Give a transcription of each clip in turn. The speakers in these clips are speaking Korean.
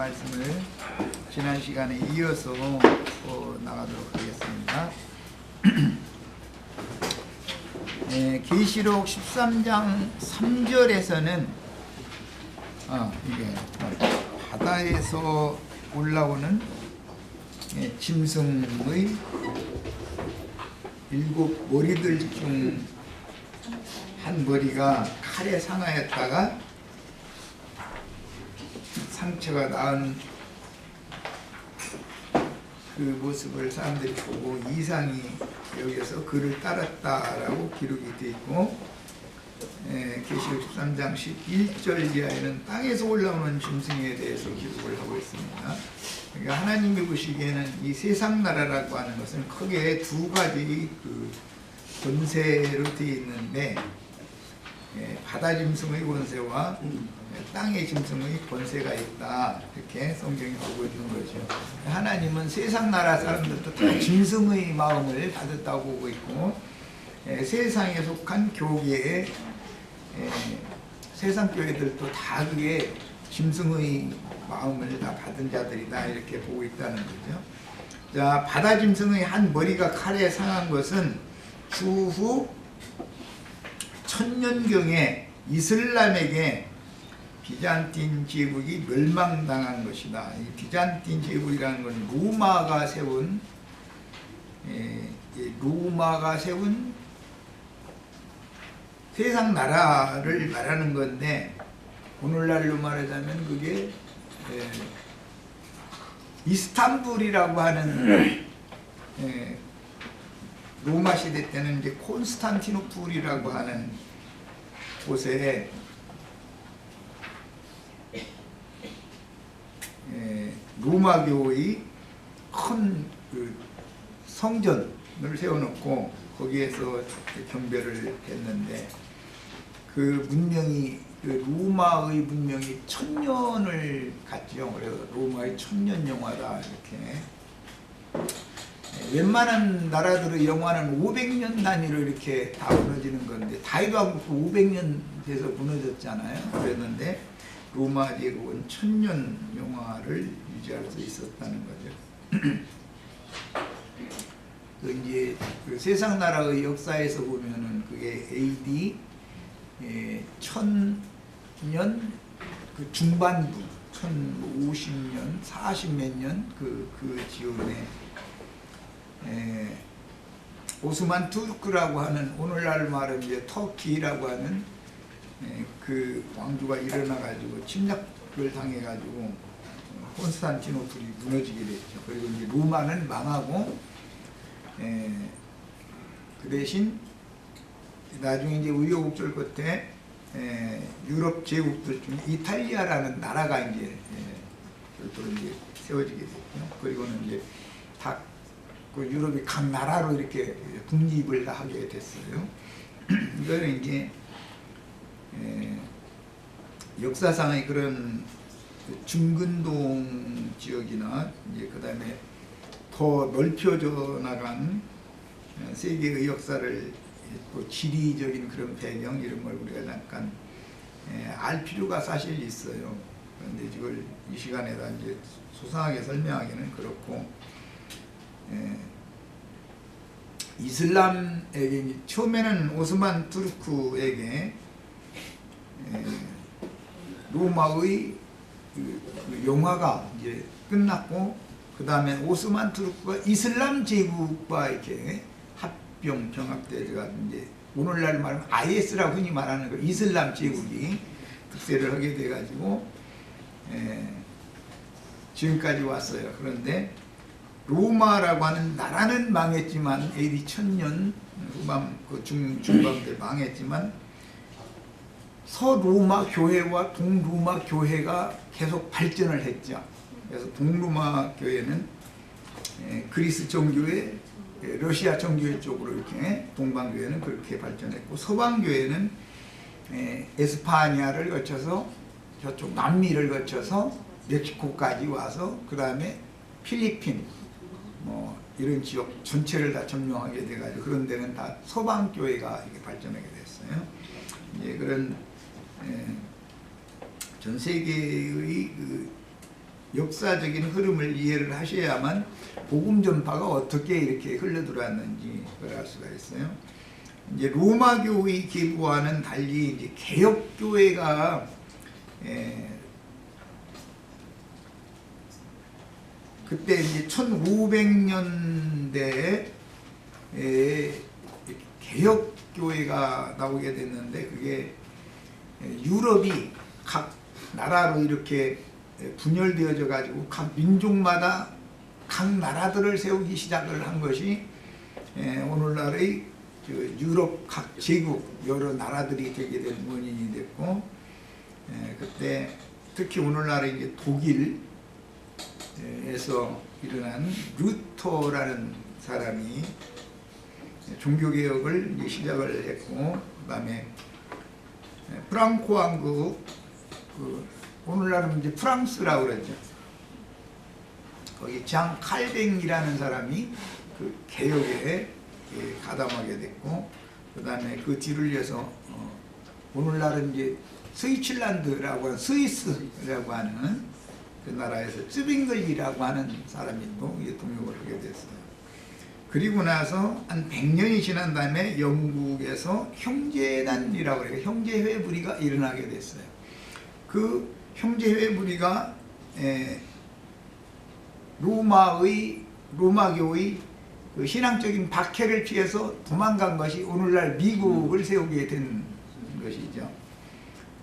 말씀을 지난 시간에 이어서 나가도록 하겠습니다. 계시록 13장 3절에서는 이게 바다에서 올라오는 짐승의 7 머리들 중 한 머리가 칼에 상하였다가 상처가 나은 그 모습을 사람들이 보고 이상히 여기서 그를 따랐다라고 기록이 되어 있고, 계시록 13장 11절 이하에는 땅에서 올라오는 짐승에 대해서 기록을 하고 있습니다. 그러니까 하나님이 보시기에는 이 세상 나라라고 하는 것은 크게 두 가지 그 권세로 되어 있는데, 바다 짐승의 권세와 땅의 짐승의 권세가 있다, 이렇게 성경이 보여주는 거죠. 하나님은 세상 나라 사람들도 다 짐승의 마음을 받았다고 보고 있고, 세상에 속한 교회에 세상 교회들도 다 그게 짐승의 마음을 다 받은 자들이다, 이렇게 보고 있다는 거죠. 자, 바다 짐승의 한 머리가 칼에 상한 것은 추후 1000년경에 이슬람에게 비잔틴 제국이 멸망당한 것이다. 이 비잔틴 제국이라는 건 로마가 세운 세상 나라를 말하는 건데, 오늘날로 말하자면 그게 이스탄불이라고 하는 로마 시대 때는 이제 콘스탄티노플이라고 하는 곳에 로마교의 큰 그 성전을 세워놓고 거기에서 경배를 했는데, 그 문명이 그 로마의 문명이 1000년을 갔죠. 그래서 로마의 1000년 영화다, 이렇게. 웬만한 나라들의 영화는 500년 단위로 이렇게 다 무너지는 건데, 다이도 않고 500년 돼서 무너졌잖아요. 그랬는데 로마 제국은 1000년 영화를 유지할 수 있었다는 거죠. 그 이제 그 세상 나라의 역사에서 보면은 그게 AD 1000년 그 중반부, 1050년, 40 몇 년 그 지역에 오스만 투르크라고 하는, 오늘날 말은 이제 터키라고 하는 그 왕조가 일어나가지고 침략을 당해가지고 콘스탄티노플이 무너지게 됐죠. 그리고 이제 로마는 망하고, 그 대신 나중에 이제 우여곡절 끝에 유럽 제국들 중에 이탈리아라는 나라가 이제 별도로 이제 세워지게 됐죠. 그리고는 이제 다 그 유럽이 각 나라로 이렇게 독립을 다 하게 됐어요. 이거는 이제 역사상의 그런 중근동 지역이나 이제 그 다음에 더 넓혀져 나간 세계의 역사를, 또 지리적인 그런 배경, 이런 걸 우리가 잠깐 알 필요가 사실 있어요. 그런데 이걸 이 시간에다 이제 소상하게 설명하기는 그렇고, 이슬람에게 처음에는 오스만 투르크에게 로마의 그 영화가 이제 끝났고, 그 다음에 오스만 투르크가 이슬람 제국과 이렇게 병합되다가 이제 오늘날 말하면 IS라고 흔히 말하는 거, 이슬람 제국이 득세를 하게 돼가지고 지금까지 왔어요. 그런데 로마라고 하는 나라는 망했지만, AD 1000년 후반 그 중반 때 망했지만, 서로마 교회와 동로마 교회가 계속 발전을 했죠. 그래서 동로마 교회는 그리스 정교회, 러시아 정교회 쪽으로 이렇게, 동방교회는 그렇게 발전했고, 서방교회는 에스파냐를 거쳐서 저쪽 남미를 거쳐서 멕시코까지 와서 그 다음에 필리핀 뭐 이런 지역 전체를 다 점령하게 돼가지고, 그런 데는 다 서방교회가 이렇게 발전하게 됐어요. 이제 그런 전 세계의 그 역사적인 흐름을 이해를 하셔야만 복음 전파가 어떻게 이렇게 흘러들어왔는지 그걸 알 수가 있어요. 이제 로마 교의 기부와는 달리 이제 개혁 교회가 그때 이제 1500년대에 개혁 교회가 나오게 됐는데 그게 유럽이 각 나라로 이렇게 분열되어져 가지고 각 민족마다 각 나라들을 세우기 시작을 한 것이 오늘날의 유럽 각 제국 여러 나라들이 되게 된 원인이 됐고, 그때 특히 오늘날의 이제 독일에서 일어난 루터라는 사람이 종교개혁을 이제 시작을 했고, 그 다음에 프랑코 왕국, 오늘날은 이제 프랑스라고 그러죠. 거기 장 칼뱅이라는 사람이 그 개혁에 가담하게 됐고, 그 다음에 그 뒤를 이어서 오늘날은 이제 스위츠란드라고 하는, 스위스라고 하는 그 나라에서 쯔빙글리라고 하는 사람이 또 동역을 하게 됐어요. 그리고 나서 한 100년이 지난 다음에 영국에서 형제단이라고 해요. 형제회 무리가 일어나게 됐어요. 그 형제회 무리가 로마교의 그 신앙적인 박해를 피해서 도망간 것이 오늘날 미국을 세우게 된 것이죠.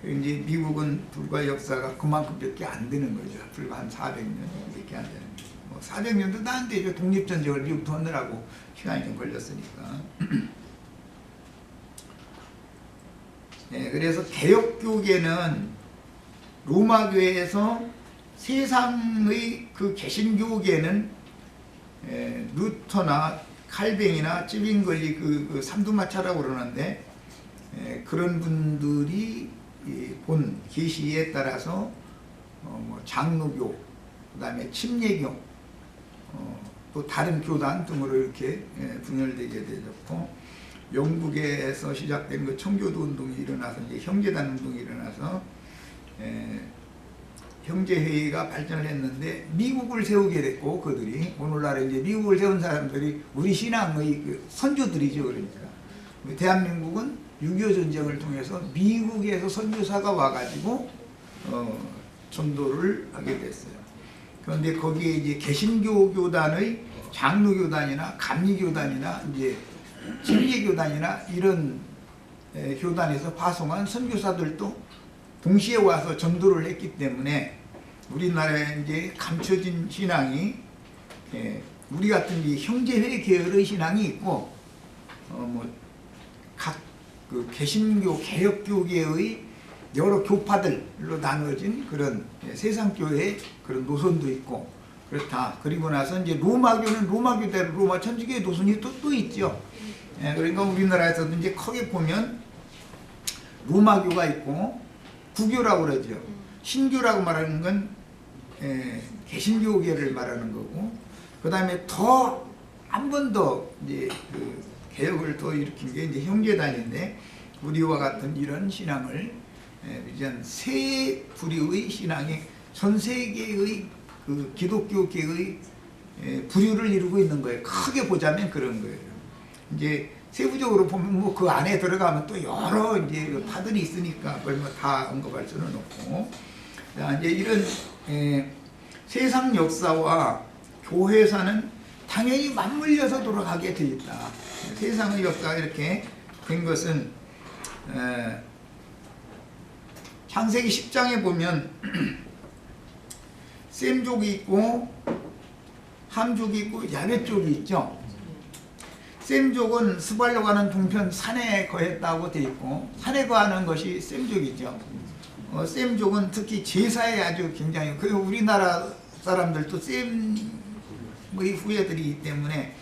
이제 미국은 불과 역사가 그만큼밖에 안 되는 거죠. 불과 한 400년밖에 안 되는 거죠. 뭐 400년도 안 되죠. 독립전쟁을 미국도 하느라고 시간이 좀 걸렸으니까. 네, 그래서 개혁교계는 로마교회에서 세상의 그 개신교계는 루터나 칼뱅이나 쯔빙글리 그 삼두마차라고 그러는데, 그런 분들이 본 계시에 따라서 뭐 장로교, 그 다음에 침례교, 또 다른 교단 등으로 이렇게 분열되게 되었고, 영국에서 시작된 그 청교도 운동이 일어나서 이제 형제단 운동이 일어나서 형제회의가 발전을 했는데 미국을 세우게 됐고, 그들이 오늘날에 이제 미국을 세운 사람들이 우리 신앙의 그 선조들이죠. 그러니까 대한민국은 6.25 전쟁을 통해서 미국에서 선교사가 와가지고 전도를 하게 됐어요. 그런데 거기에 이제 개신교 교단의 장로교단이나 감리교단이나 이제 침례교단이나 이런 교단에서 파송한 선교사들도 동시에 와서 전도를 했기 때문에 우리나라에 이제 감춰진 신앙이 우리 같은 이 형제회 계열의 신앙이 있고, 각 그 개신교 개혁교계의 여러 교파들로 나누어진 그런 세상교회의 그런 노선도 있고 그렇다. 그리고 나서 이제 로마교는 로마교대로 로마 천주교의 노선이 또 있죠. 그러니까 우리나라에서도 이제 크게 보면 로마교가 있고 구교라고 그러죠. 신교라고 말하는 건 개신교계를 말하는 거고, 그 다음에 더 한 번 더 이제 그 개혁을 더 일으킨 게 이제 형제단인데, 우리와 같은 이런 신앙을 이제 세 부류의 신앙이 전 세계의 그 기독교계의 부류를 이루고 있는 거예요. 크게 보자면 그런 거예요. 이제 세부적으로 보면 뭐 그 안에 들어가면 또 여러 이제 파들이 있으니까 그걸 뭐 다 언급할 수는 없고, 이제 이런 세상 역사와 교회사는 당연히 맞물려서 돌아가게 돼 있다. 세상의 역사가 이렇게 된 것은 창세기 10장에 보면 셈족이 있고 함족이 있고 야벳족이 있죠. 셈족은 스발로 가는 동편 산에 거했다고 돼 있고, 산에 거하는 것이 셈족이죠. 셈족은 특히 제사에 아주 굉장히, 그 우리나라 사람들도 셈의 후예들이기 때문에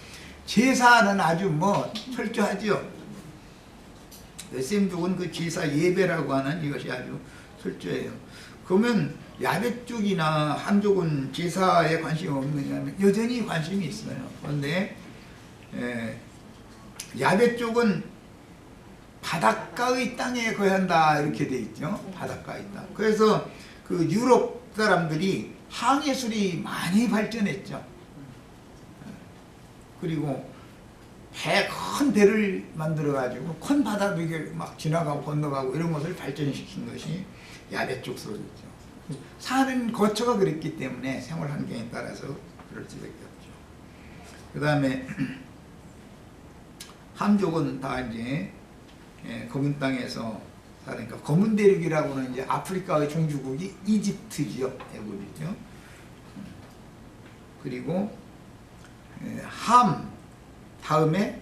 제사는 아주 뭐 철저하죠. 셈족은 그 제사 예배라고 하는 이것이 아주 철저해요. 그러면 야벳족이나 함족은 제사에 관심이 없느냐면 여전히 관심이 있어요. 그런데 야벳족은 바닷가의 땅에 거한다 이렇게 돼 있죠. 바닷가의 땅. 그래서 그 유럽 사람들이 항해술이 많이 발전했죠. 그리고 큰 배를 만들어 가지고 큰 바다도 이게 막 지나가고 건너가고 이런 것을 발전시킨 것이 야베 족속이죠. 사는 거처가 그랬기 때문에 생활 환경에 따라서 그럴 수밖에 없죠. 그 다음에 함족은 다 이제 검은 땅에서 사니까 검은 대륙이라고는 이제 아프리카의 종주국이 이집트지요, 애굽이죠. 그리고 함 다음에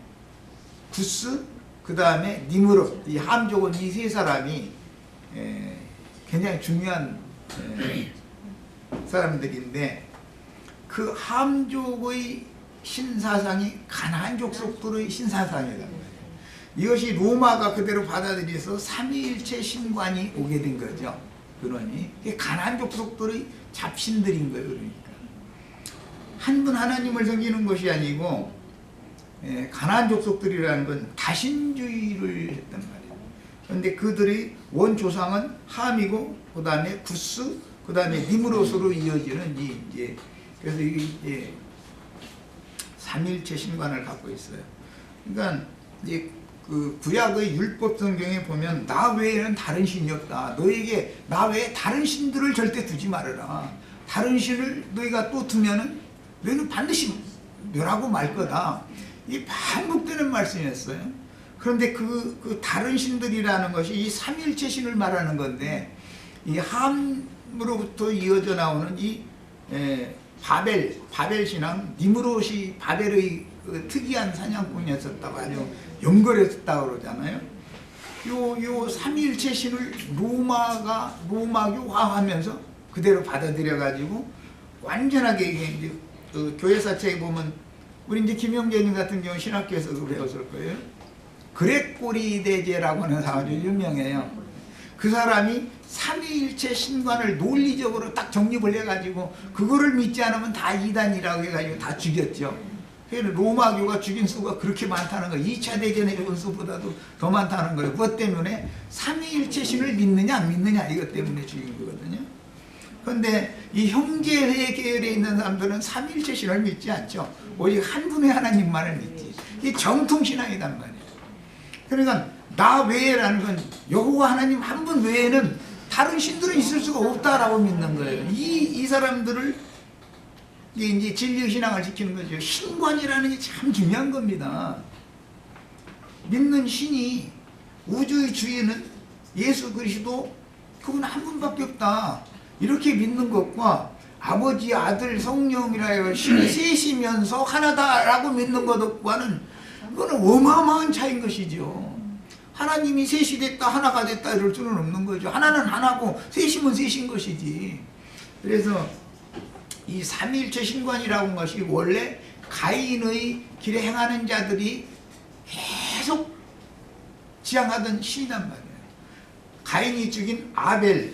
구스 그 다음에 니므롯, 이 함족은 이 세 사람이 굉장히 중요한 사람들인데 그 함족의 신사상이 가나안 족속들의 신사상이란 말이에요. 이것이 로마가 그대로 받아들여서 삼위일체 신관이 오게 된 거죠. 그러니 가나안 족속들의 잡신들인 거예요. 그러니까 한 분 하나님을 섬기는 것이 아니고 가나안 족속들이라는 건 다신주의를 했단 말이에요. 그런데 그들의 원조상은 함이고 그 다음에 구스 그 다음에 니므롯으로 이어지는 이제 그래서 이게 삼일체 신관을 갖고 있어요. 그러니까 이제 그 구약의 율법 성경에 보면 나 외에는 다른 신이 없다. 너에게 나 외에 다른 신들을 절대 두지 말아라. 다른 신을 너희가 또 두면은 너희는 반드시 멸하고 말 거다. 이 반복되는 말씀이었어요. 그런데 그 다른 신들이라는 것이 이 삼일체 신을 말하는 건데 이 함으로부터 이어져 나오는 이 바벨 신앙, 니므롯이 바벨의 그 특이한 사냥꾼이었었다고 아주 연결했었다고 그러잖아요. 요 삼위일체 신을 로마교화하면서 그대로 받아들여 가지고 완전하게 이게 이제 그 교회사 책에 보면 우리 이제 김영재님 같은 경우 신학교에서 그거 배웠을 거예요. 그레고리 대제라고 하는 사람이 유명해요. 그 사람이 삼위일체 신관을 논리적으로 딱 정립을 해가지고 그거를 믿지 않으면 다 이단이라고 해가지고 다 죽였죠. 그래서 로마교가 죽인 수가 그렇게 많다는 거예요. 2차 대전의 죽은 수보다도 더 많다는 거예요. 그것 때문에 삼위일체 신을 믿느냐 안 믿느냐 이것 때문에 죽인 거거든요. 그런데 이 형제회 계열에 있는 사람들은 삼위일체 신을 믿지 않죠. 오직 한 분의 하나님만을 믿지. 이게 정통신앙이란 말이에요. 그러니까 나 외에라는 건 여호와 하나님 한 분 외에는 다른 신들은 있을 수가 없다라고 믿는 거예요. 이 사람들을 이제 진리의 신앙을 지키는 거죠. 신관이라는 게 참 중요한 겁니다. 믿는 신이 우주의 주인은 예수 그리스도 그분 한 분밖에 없다. 이렇게 믿는 것과 아버지, 아들, 성령이라 신이 셋이면서 하나다라고 믿는 것과는 그거는 어마어마한 차이인 것이죠. 하나님이 셋이 됐다 하나가 됐다 이럴 수는 없는 거죠. 하나는 하나고 셋이면 셋인 것이지. 그래서 이 삼위일체 신관이라고 하는 것이 원래 가인의 길에 행하는 자들이 계속 지향하던 신이란 말이에요. 가인이 죽인 아벨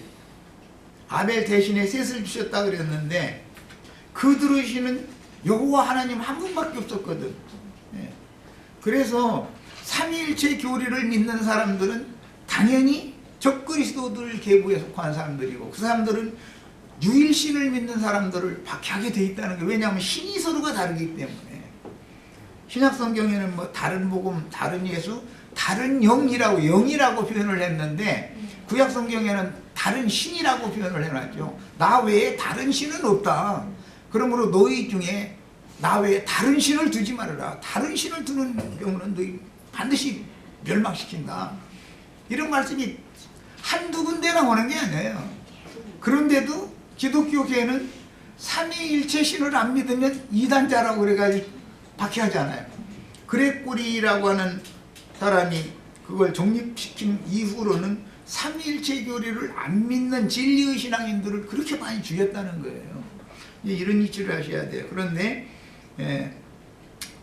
대신에 셋을 주셨다 그랬는데 그들의 신은 여호와 하나님 한 분밖에 없었거든. 그래서 삼위일체 교리를 믿는 사람들은 당연히 적그리스도들 계보에 속한 사람들이고 그 사람들은 유일신을 믿는 사람들을 박해하게 돼 있다는 게 왜냐하면 신이 서로가 다르기 때문에 신약성경에는 뭐 다른 복음, 다른 예수, 다른 영이라고 표현을 했는데 구약성경에는 다른 신이라고 표현을 해놨죠. 나 외에 다른 신은 없다. 그러므로 너희 중에 나 외에 다른 신을 두지 말아라. 다른 신을 두는 경우는 너희 반드시 멸망시킨다. 이런 말씀이 한두 군데나 오는 게 아니에요. 그런데도 기독교계는 삼위일체 신을 안 믿으면 이단자라고 그래가지고 박해하잖아요. 그레고리라고 하는 사람이 그걸 정립시킨 이후로는 삼위일체 교리를 안 믿는 진리의 신앙인들을 그렇게 많이 죽였다는 거예요. 이런 이치를 하셔야 돼요. 그런데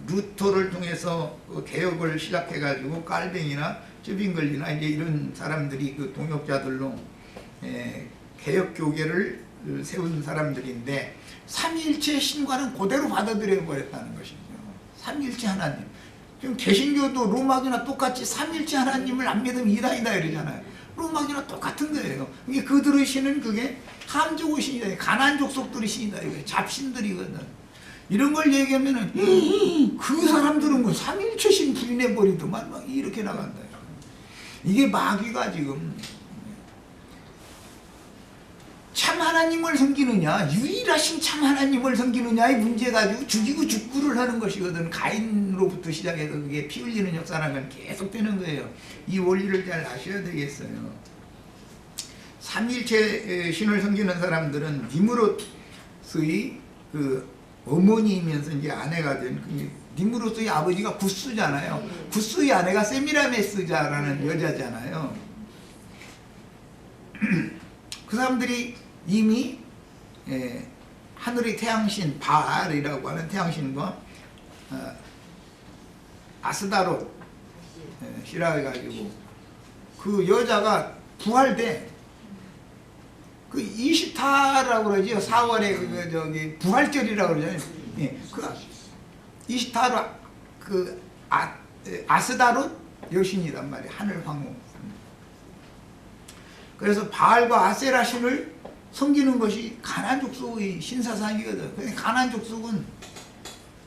루터를 통해서 그 개혁을 시작해가지고 깔뱅이나 쯔빙글리나 이제 이런 사람들이 그 동역자들로 개혁 교계를 세운 사람들인데 삼위일체 신과는 그대로 받아들여 버렸다는 것이죠. 삼위일체 하나님. 지금 개신교도 로마교나 똑같이 삼위일체 하나님을 안 믿으면 이단이다 이러잖아요. 로마교랑 똑같은 거예요. 이게 그들의 신은 그게 함족의 신이다. 가나안 족속들의 신이다. 이거 잡신들이거든. 이런 걸 얘기하면은 그 사람들은 뭐 삼일체 신 부인해버리더만 막 이렇게 나간다. 이게 마귀가 지금 참 하나님을 섬기느냐, 유일하신 참 하나님을 섬기느냐의 문제 가지고 죽이고 죽부를 하는 것이거든. 가인으로부터 시작해서 그게 피 흘리는 역사라는 건 계속 되는 거예요. 이 원리를 잘 아셔야 되겠어요. 삼일체 신을 섬기는 사람들은 니므롯의 그 어머니이면서 이제 아내가 된 니므롯의 아버지가 구스잖아요. 구스의 아내가 세미라메스자라는 여자잖아요. 그 사람들이 이미 하늘의 태양신 바알이라고 하는 태양신과 아스다롯 시라 해가지고 그 여자가 부활돼 그 이시타라고 그러죠. 4월에 그 저기 부활절이라고 그러잖아요. 예, 그 이시타로 그 아스다롯 여신이란 말이에요. 하늘 황후. 그래서 바알과 아세라 신을 섬기는 것이 가나안 족속의 신사상이거든. 가나안 족속은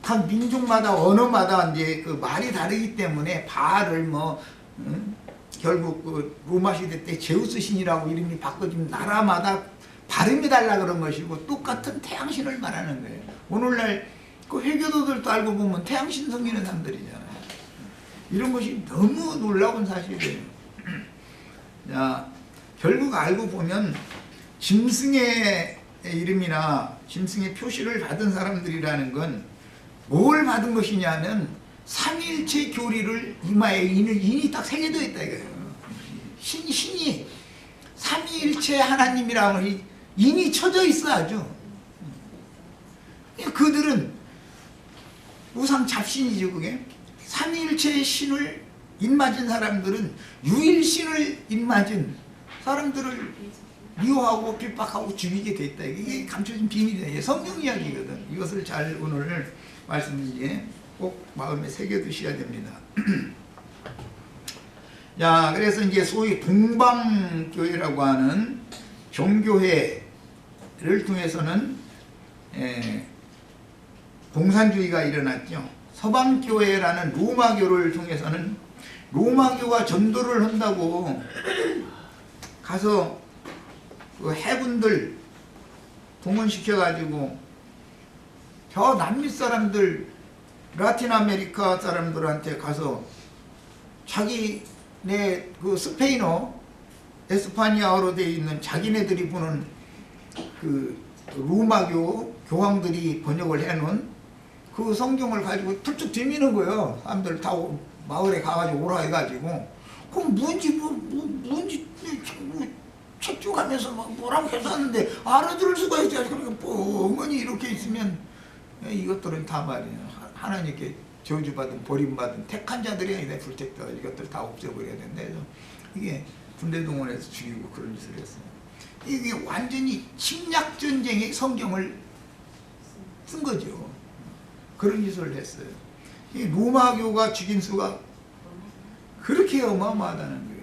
각 민족마다 언어마다 이제 그 말이 다르기 때문에 바알을 결국 그 로마 시대 때 제우스 신이라고 이름이 바꿔지면 나라마다 발음이 달라 그런 것이고 똑같은 태양신을 말하는 거예요. 오늘날 그 회교도들도 알고 보면 태양신 섬기는 사람들이잖아요. 이런 것이 너무 놀라운 사실이에요. 자, 결국 알고 보면 짐승의 이름이나 짐승의 표시를 받은 사람들이라는 건 뭘 받은 것이냐면 삼위일체 교리를 이마에 인이 딱 새겨져 있다 이거예요. 신이 삼위일체 하나님이라고 인이 쳐져 있어 아주. 그들은 우상 잡신이죠 그게. 삼위일체의 신을 인맞은 사람들은 유일신을 인맞은 사람들을 미워하고 핍박하고 죽이게 돼 있다. 이게 감춰진 비밀이에요. 성경 이야기거든. 이것을 잘 오늘 말씀을 꼭 마음에 새겨두셔야 됩니다. 자, 그래서 이제 소위 동방교회라고 하는 종교회를 통해서는 공산주의가 일어났죠. 서방교회라는 로마교를 통해서는 로마교가 전도를 한다고 가서 그 해군들 동원시켜가지고 저 남미 사람들 라틴 아메리카 사람들한테 가서 자기네 그 스페인어 에스파니아어로 되어 있는 자기네들이 보는 그 로마교 교황들이 번역을 해놓은 그 성경을 가지고 툴툴 뒤미는 거예요. 사람들 다 마을에 가가지고 오라 해가지고 그럼 뭔지 책주가면서 막 뭐라고 해서 하는데 알아들을 수가 있어야지. 그러니까 뻥하니 이렇게 있으면 이것들은 다 말이에요. 하나님께 저주받은 버림받은 택한 자들이 아니다. 불택자 이것들 다 없애버려야 된다. 그래서 이게 군대동원해서 죽이고 그런 짓을 했어요. 이게 완전히 침략전쟁의 성경을 쓴 거죠. 그런 짓을 했어요. 이 로마교가 죽인 수가 그렇게 어마어마하다는 거예요.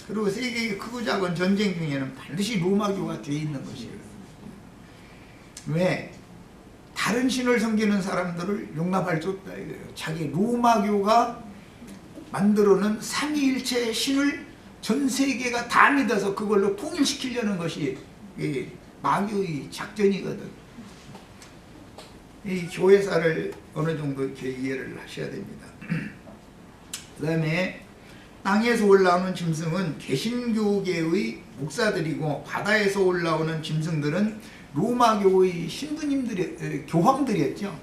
그리고 세계의 크고 작은 전쟁 중에는 반드시 로마교가 되어 있는 것이에요. 왜? 다른 신을 섬기는 사람들을 용납할 수 없다 이거예요. 자기 로마교가 만들어놓은 삼위일체 신을 전 세계가 다 믿어서 그걸로 통일시키려는 것이 이 마귀의 작전이거든. 이 교회사를 어느 정도 이렇게 이해를 하셔야 됩니다. 그 다음에 땅에서 올라오는 짐승은 개신교계의 목사들이고 바다에서 올라오는 짐승들은 로마교의 신부님들이 교황들이었죠.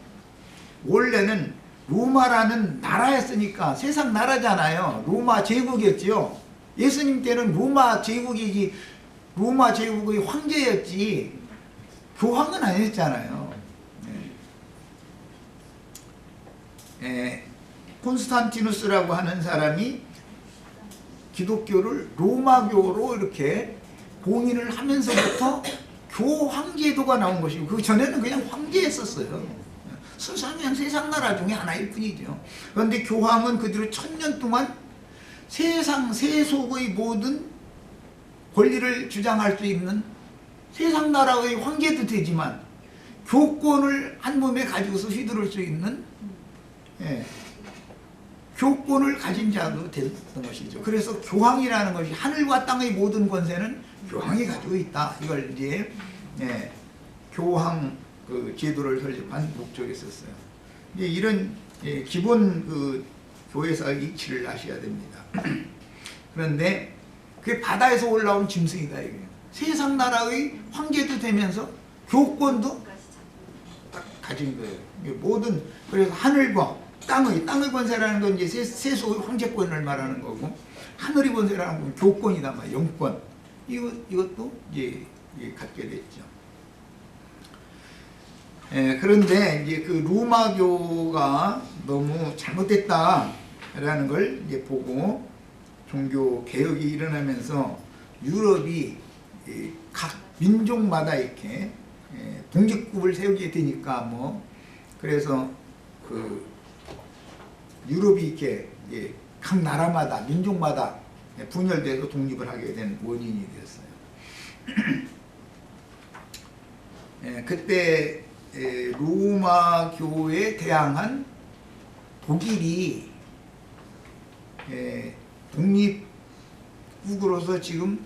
원래는 로마라는 나라였으니까 세상 나라잖아요. 로마 제국이었죠. 예수님 때는 로마 제국이지 로마 제국의 황제였지 교황은 아니었잖아요. 콘스탄티누스라고 하는 사람이 기독교를 로마교로 이렇게 봉인을 하면서부터 교황제도가 나온 것이고 그 전에는 그냥 황제였었어요. 순수한 세상 나라 중에 하나일 뿐이죠. 그런데 교황은 그 뒤로 1000년 동안 세상 세속의 모든 권리를 주장할 수 있는 세상 나라의 황제도 되지만 교권을 한 몸에 가지고서 휘두를 수 있는 교권을 가진 자도 되는 것이죠. 그래서 교황이라는 것이 하늘과 땅의 모든 권세는 교황이 가지고 있다. 이걸 이제 교황 그 제도를 설립한 목적이 있었어요. 이제 이런 기본 그 교회사의 이치를 아셔야 됩니다. 그런데 그게 바다에서 올라온 짐승이다 이게. 세상 나라의 황제도 되면서 교권도 딱 가진 거예요. 이게 모든 그래서 하늘과 땅의 권세라는 건 이제 세속의 황제권을 말하는 거고 하늘의 권세라는 건 교권이다 말 영권. 이것도 이제 갖게 됐죠. 그런데 이제 그 로마교가 너무 잘못됐다라는 걸 이제 보고 종교 개혁이 일어나면서 유럽이 각 민족마다 이렇게 독립국을 세우게 되니까 뭐 그래서 그 유럽이 이렇게 각 나라마다 민족마다 분열돼서 독립을 하게 된 원인이 되었어요. 그때 로마교에 대항한 독일이 독립국으로서 지금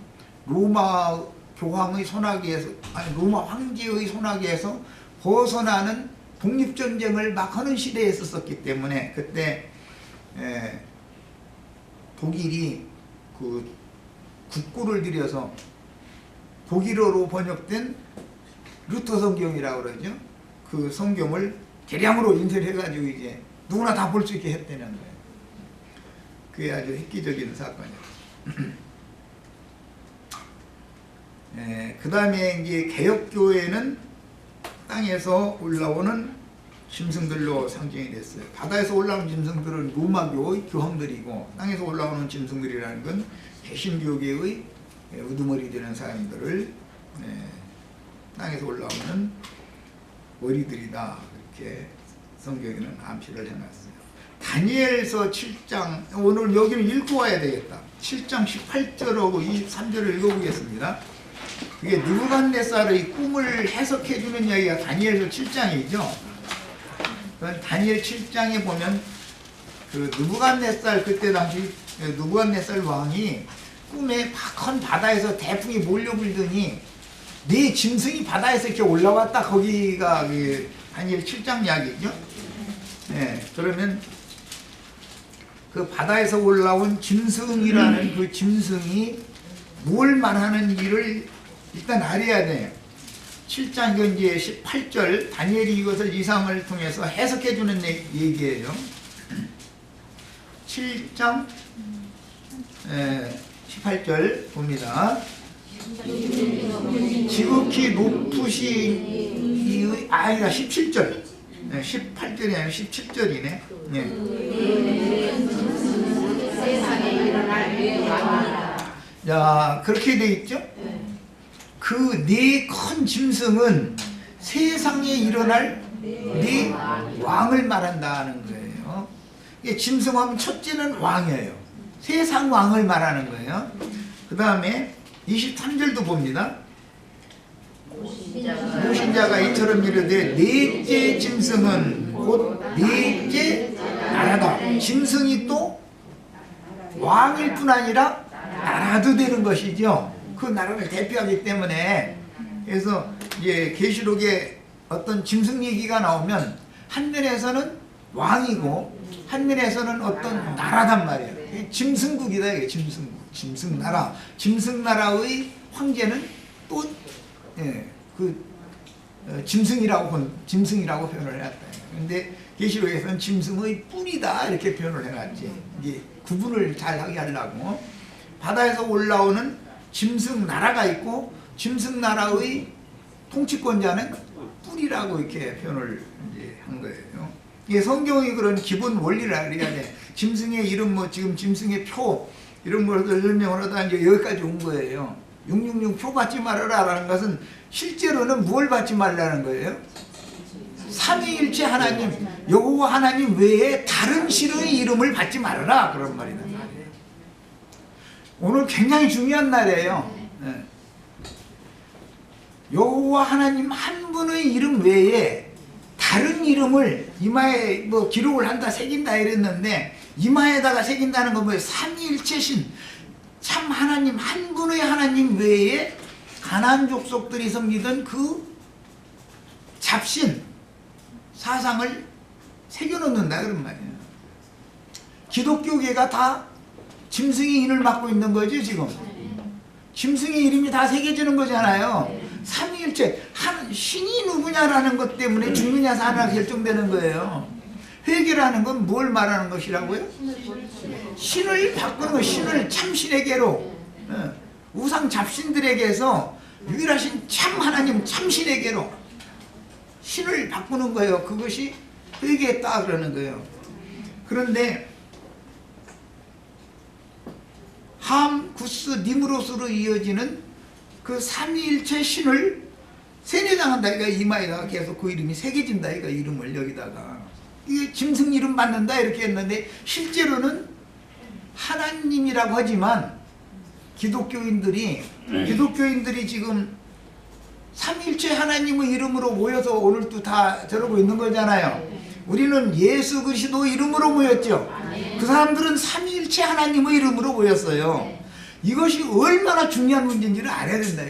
로마 교황의 손아귀에서 아니 로마 황제의 손아귀에서 벗어나는 독립전쟁을 막 하는 시대에 있었기 때문에 그때 독일이 그 국고를 들여서 독일어로 번역된 루터 성경이라고 그러죠. 그 성경을 대량으로 인쇄해가지고 이제 누구나 다 볼 수 있게 했다는 거예요. 그게 아주 획기적인 사건이에요. 그 다음에 이제 개혁교회는 땅에서 올라오는 짐승들로 상징이 됐어요. 바다에서 올라오는 짐승들은 로마교의 교황들이고 땅에서 올라오는 짐승들이라는 건 개신교계의 우두머리 되는 사람들을 땅에서 올라오는 머리들이다. 이렇게 성경에는 암시를 해놨어요. 다니엘서 7장 오늘 여기는 읽고 와야 되겠다. 7장 18절하고 23절을 읽어보겠습니다. 그게 느부갓네살의 꿈을 해석해 주는 이야기가 다니엘서 7장이죠. 다니엘 7장에 보면 그 느부갓네살 그때 당시 느부갓네살 왕이 꿈에 큰 바다에서 대풍이 몰려불더니 네 짐승이 바다에서 이렇게 올라왔다. 거기가 그 다니엘 7장 이야기죠. 그러면 그 바다에서 올라온 짐승이라는 그 짐승이 뭘 말하는 일을 일단 알아야 돼요. 7장 이제 18절 다니엘이 이것을 이상을 통해서 해석해 주는 얘기예요. 7장 18절 봅니다. 지극히 높으신 아이가 17절 18절이 아니라 17절이네. 자, 그렇게 돼 있죠? 그 네 큰 짐승은 세상에 일어날 네 왕을 말한다는 거예요. 짐승하면 첫째는 왕이에요. 세상 왕을 말하는 거예요. 그 다음에 23절도 봅니다. 모신자가 이처럼 이르되 넷째 짐승은 곧 넷째 나라다. 짐승이 또 왕일 뿐 아니라 나라도 되는 것이죠. 그 나라를 대표하기 때문에. 그래서 이제 계시록에 어떤 짐승 얘기가 나오면 한면에서는 왕이고 한면에서는 어떤 나라단 말이에요. 짐승국이다. 이게 짐승국, 짐승나라. 짐승나라의 황제는 또 짐승이라고 표현을 해놨다. 그런데 계시록에서는 짐승의 뿔이다 이렇게 표현을 해놨지. 이게 구분을 잘 하게 하려고. 바다에서 올라오는 짐승 나라가 있고 짐승 나라의 통치권자는 뿔이라고 이렇게 표현을 이제 한 거예요. 이게 성경이 그런 기본 원리를 알아야 돼. 짐승의 이름 뭐 지금 짐승의 표 이런 걸 설명을 하다 이제 여기까지 온 거예요. 666 표 받지 말아라라는 것은 실제로는 뭘 받지 말라는 거예요? 삼위일체 하나님, 여호와 하나님 외에 다른 신의 이름을 받지 말아라 그런 말이다. 오늘 굉장히 중요한 날이에요. 예. 여호와 하나님 한 분의 이름 외에 다른 이름을 이마에 뭐 기록을 한다 새긴다 이랬는데, 이마에다가 새긴다는 건 뭐예요? 삼위일체신 참 하나님 한 분의 하나님 외에 가나안 족속들이 섬기던 그 잡신 사상을 새겨놓는다 그런 말이에요. 기독교계가 다 짐승의 인을 맡고 있는 거죠 지금. 짐승의 이름이 다 새겨지는 거잖아요. 삼위일체 신이 누구냐라는 것 때문에 죽느냐 사느냐 결정되는 거예요. 회개라는 건 뭘 말하는 것이라고요? 신을 바꾸는 거, 신을 참신에게로, 우상 잡신들에게서 유일하신 참 하나님 참신에게로 신을 바꾸는 거예요. 그것이 회개했다 그러는 거예요. 그런데 함, 구스, 니무롯으로 이어지는 그 삼위일체 신을 세뇌당한다. 그러니까 이마에다가 계속 그 이름이 새겨진다. 그러니까 이름을 여기다가 이게 짐승 이름 받는다 이렇게 했는데, 실제로는 하나님이라고 하지만 기독교인들이 지금 삼위일체 하나님의 이름으로 모여서 오늘도 다 저러고 있는 거잖아요. 우리는 예수 그리스도 이름으로 모였죠. 그 사람들은 삼위일체 하나님의 이름으로 모였어요. 이것이 얼마나 중요한 문제인지를 알아야 된다.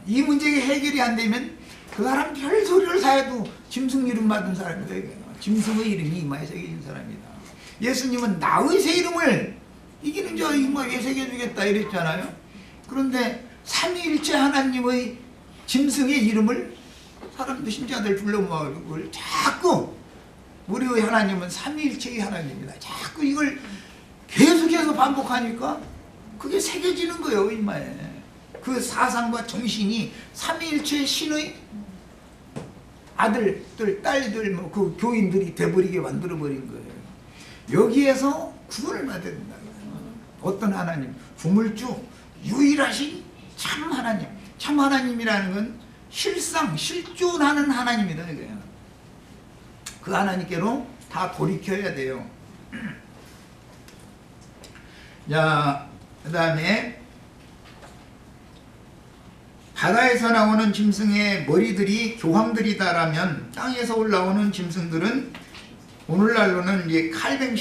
이 문제가 해결이 안 되면 그 사람 별 소리를 사해도 짐승 이름 받은 사람이다. 짐승의 이름이 이마에 새겨진 사람이다. 예수님은 나의 새 이름을 이기는 자 이마에 새겨주겠다 이랬잖아요. 그런데 삼위일체 하나님의 짐승의 이름을 사람들 신자들 불러 모아가지고 그걸 자꾸 우리의 하나님은 삼위일체의 하나님이다. 자꾸 이걸 계속해서 반복하니까 그게 새겨지는 거예요 이마에. 그 사상과 정신이 삼위일체 신의 아들들, 딸들, 뭐 그 교인들이 돼버리게 만들어버린 거예요. 여기에서 구원을 받아야 된다. 어떤 하나님? 주물주, 유일하신 참 하나님. 참 하나님이라는 건 실존하는 하나님이다. 이거예요. 그 하나님께로 다 돌이켜야 돼요. 자, 그 다음에 바다에서 나오는 짐승의 머리들이 교황들이다라면, 땅에서 올라오는 짐승들은 오늘날로는 이제 칼뱅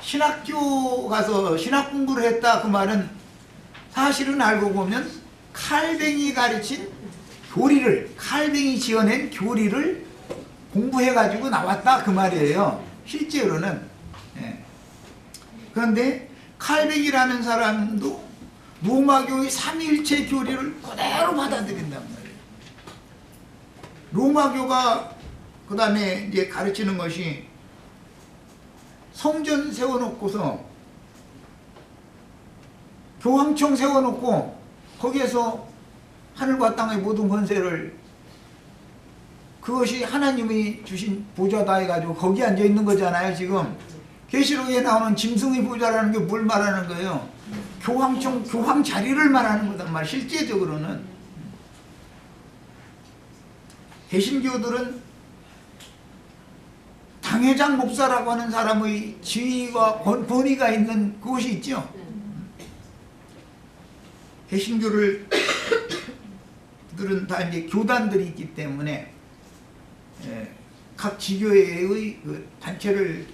신학교 가서 신학 공부를 했다 그 말은 사실은 알고 보면 칼뱅이 가르친 교리를, 칼뱅이 지어낸 교리를 공부해가지고 나왔다 그 말이에요. 실제로는. 예. 그런데 칼뱅이라는 사람도 로마교의 삼위일체 교리를 그대로 받아들인단 말이에요. 로마교가 그 다음에 이제 가르치는 것이 성전 세워놓고서 교황청 세워놓고 거기에서 하늘과 땅의 모든 권세를, 그것이 하나님이 주신 보좌다 해가지고 거기 앉아있는 거잖아요. 지금 계시록에 나오는 짐승의 보좌라는 게 뭘 말하는 거예요? 교황청, 교황 자리를 말하는 거단 말이에요. 실제적으로는. 개신교들은 당회장 목사라고 하는 사람의 지위와 권위가 있는 그것이 있죠. 개신교들은 다 이제 교단들이 있기 때문에 각 지교회의 그 단체를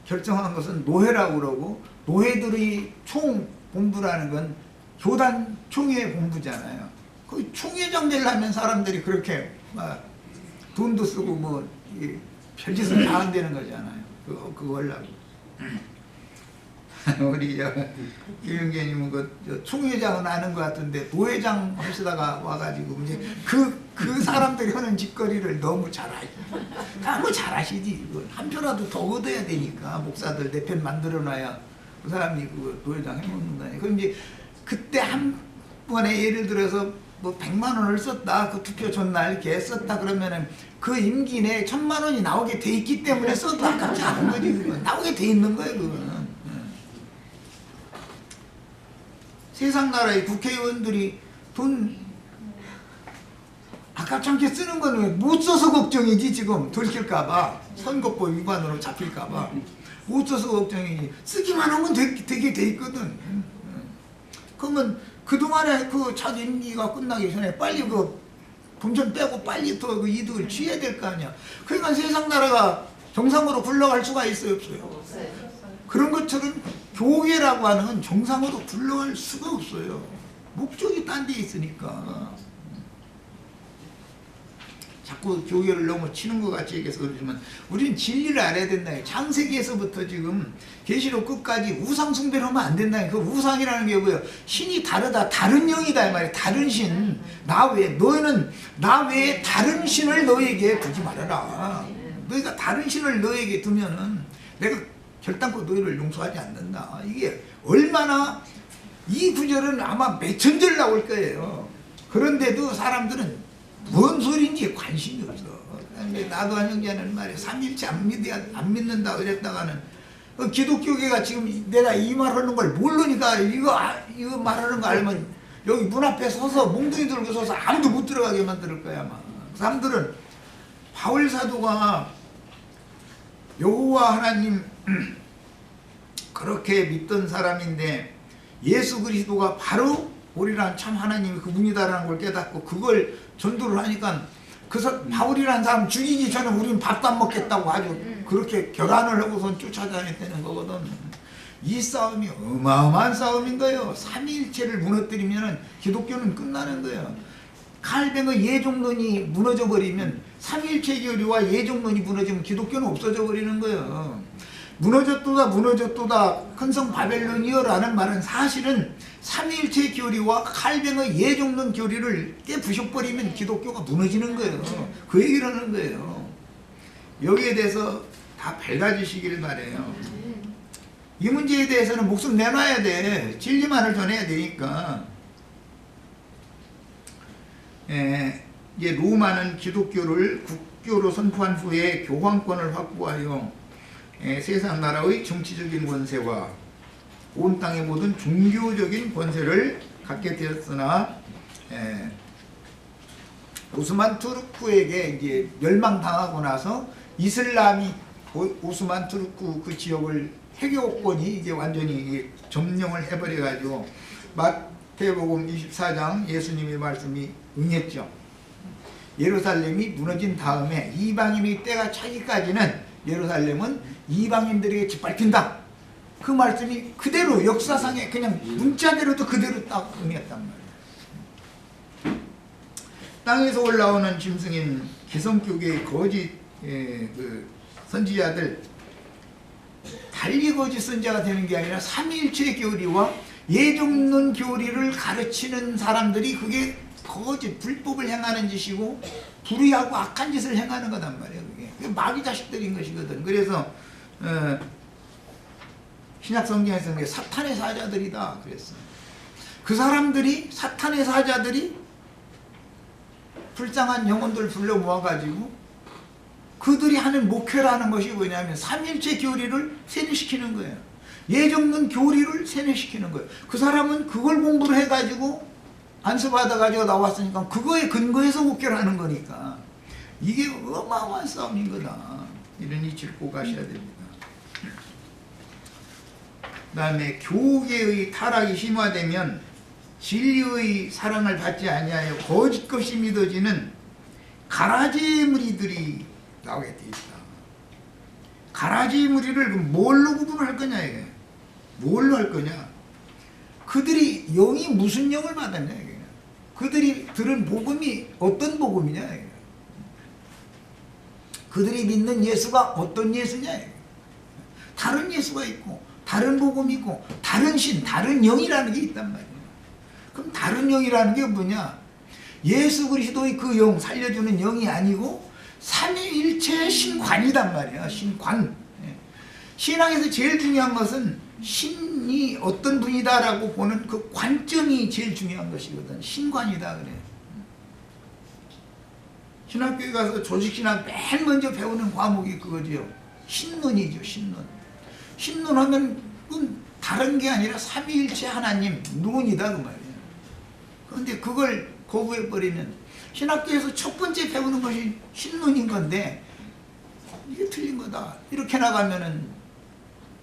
결정한 것은 노회라고 그러고, 노회들의 총본부라는 건 교단 총회 본부잖아요. 그 총회장 되려면 사람들이 그렇게 막 돈도 쓰고 뭐 별짓을 다 한다는 거잖아요. 그거 하려고. 우리 김윤계님은 그 총회장은 아는 것 같은데 노회장 하시다가 와가지고 이제 그 사람들이 하는 짓거리를 너무 잘하시지. 한 표라도 더 얻어야 되니까 목사들 내 편 만들어놔야 그 사람이 그 노회장 해먹는다니. 그럼 이제 그때 한 번에 예를 들어서 뭐 100만 원을 썼다, 그 투표 전날 이렇게 썼다 그러면은 그 임기 내에 1000만 원이 나오게 돼 있기 때문에 써도 아깝지 않은 거지. 그건 나오게 돼 있는 거예요. 그거는. 세상 나라의 국회의원들이 돈 아깝지 않게 쓰는 거는 못 써서 걱정이지. 지금 들킬까봐, 선거법 위반으로 잡힐까봐 못 써서 걱정이지. 쓰기만 하면 되게 돼 있거든. 그러면 그동안에 그 자기 임기가 끝나기 전에 빨리 그 금전 빼고 빨리 더 그 이득을 취해야 될 거 아니야. 그러니까 세상 나라가 정상으로 굴러갈 수가 있어요, 없어요? 그런 것처럼 교회라고 하는 건 정상으로 굴러갈 수가 없어요. 목적이 딴 데 있으니까. 자꾸 교회를 너무 치는 것 같이 얘기해서 그러지만 우리는 진리를 알아야 된다. 창세기에서부터 지금 계시록 끝까지 우상 숭배를 하면 안 된다. 그 우상이라는 게 뭐예요? 신이 다르다. 다른 영이다 이 말이에요. 다른 신. 나 외에 너희는 나 외에 다른 신을 너에게 두지 말아라. 너희가 다른 신을 너에게 두면은 내가 결단코 너희를 용서하지 않는다. 이게 얼마나 이 구절은 아마 몇천 절 나올 거예요. 그런데도 사람들은 뭔 소리인지 관심이 없어. 나도 한 형제는 말이야. 삼일체 안 믿는다 그랬다가는 기독교계가 지금 내가 이 말하는 걸 모르니까 이거 말하는 거 알면 여기 문 앞에 서서 몽둥이 들고 서서 아무도 못 들어가게 만들 거야 아마. 사람들은 바울 사도가 여호와 하나님 그렇게 믿던 사람인데 예수 그리스도가 바로 우리란 참 하나님이 그분이다라는 걸 깨닫고 그걸 전도를 하니까 바울이라는 사람 죽이기 전에 우리는 밥도 안 먹겠다고 아주 그렇게 결단을 하고선 쫓아다녔다는 거거든. 이 싸움이 어마어마한 싸움인 거예요. 삼위일체를 무너뜨리면 기독교는 끝나는 거예요. 칼뱅의 예종론이 무너져 버리면 삼위일체 교리와 예종론이 무너지면 기독교는 없어져 버리는 거예요. 무너졌도다 큰성 바벨론이여라는 말은 사실은 삼위일체 교리와 칼뱅의 예종론 교리를 깨부셔버리면 기독교가 무너지는 거예요. 그 얘기를 하는 거예요. 여기에 대해서 다 밝아지시길 바래요. 이 문제에 대해서는 목숨 내놔야 돼. 진리만을 전해야 되니까. 이제 로마는 기독교를 국교로 선포한 후에 교황권을 확보하여 세상 나라의 정치적인 권세와 온 땅의 모든 종교적인 권세를 갖게 되었으나 오스만 투르크에게 이제 멸망당하고 나서 이슬람이 오스만 투르크 그 지역을 해교권이 이제 완전히 점령을 해버려 가지고 마태복음 24장 예수님의 말씀이 응했죠. 예루살렘이 무너진 다음에 이방인의 때가 차기까지는 예루살렘은 이방인들에게 짓밟힌다. 그 말씀이 그대로 역사상에 그냥 문자대로도 그대로 딱 응했단 말이에요. 땅에서 올라오는 짐승인 기성교계의 거짓 그 선지자들 달리 거짓 선지자가 되는 게 아니라 삼위일체 교리와 예종론 교리를 가르치는 사람들이 그게 거짓 불법을 행하는 짓이고 불의하고 악한 짓을 행하는 거단 말이에요. 그게 마귀 자식들인 것이거든. 그래서 신약 성경에서 사탄의 사자들이다 그랬어. 그 사람들이 사탄의 사자들이 불쌍한 영혼들 불러 모아가지고 그들이 하는 목회라는 것이 뭐냐면 삼일체 교리를 세뇌시키는 거예요. 예정론 교리를 세뇌시키는 거예요. 그 사람은 그걸 공부를 해가지고 안수받아가지고 나왔으니까 그거에 근거해서 목회를 하는 거니까 이게 어마어마한 싸움인 거다. 이런 이치를 꼭 아셔야 됩니다. 그 다음에 교계의 타락이 심화되면 진리의 사랑을 받지 아니하여 거짓것이 믿어지는 가라지 무리들이 나오게 돼 있다. 가라지 무리를 뭘로 구분할 거냐 이게? 뭘로 할 거냐? 그들이 영이 무슨 영을 받았냐 이게? 그들이 들은 복음이 어떤 복음이냐 이게? 그들이 믿는 예수가 어떤 예수냐 이게? 다른 예수가 있고 다른 복음이 있고 다른 신, 다른 영이라는 게 있단 말이에요. 그럼 다른 영이라는 게 뭐냐? 예수 그리스도의 그 영, 살려주는 영이 아니고 삼위일체 신관이단 말이야. 신관. 신앙에서 제일 중요한 것은 신이 어떤 분이다라고 보는 그 관점이 제일 중요한 것이거든. 신관이다 그래. 신학교에 가서 조직신학 맨 먼저 배우는 과목이 그거지요. 신론이죠. 신론. 신론하면 그건 다른 게 아니라 삼위일체 하나님 논이다 그 말이에요. 그런데 그걸 거부해버리면 신학교에서 첫 번째 배우는 것이 신론인 건데 이게 틀린 거다. 이렇게 나가면은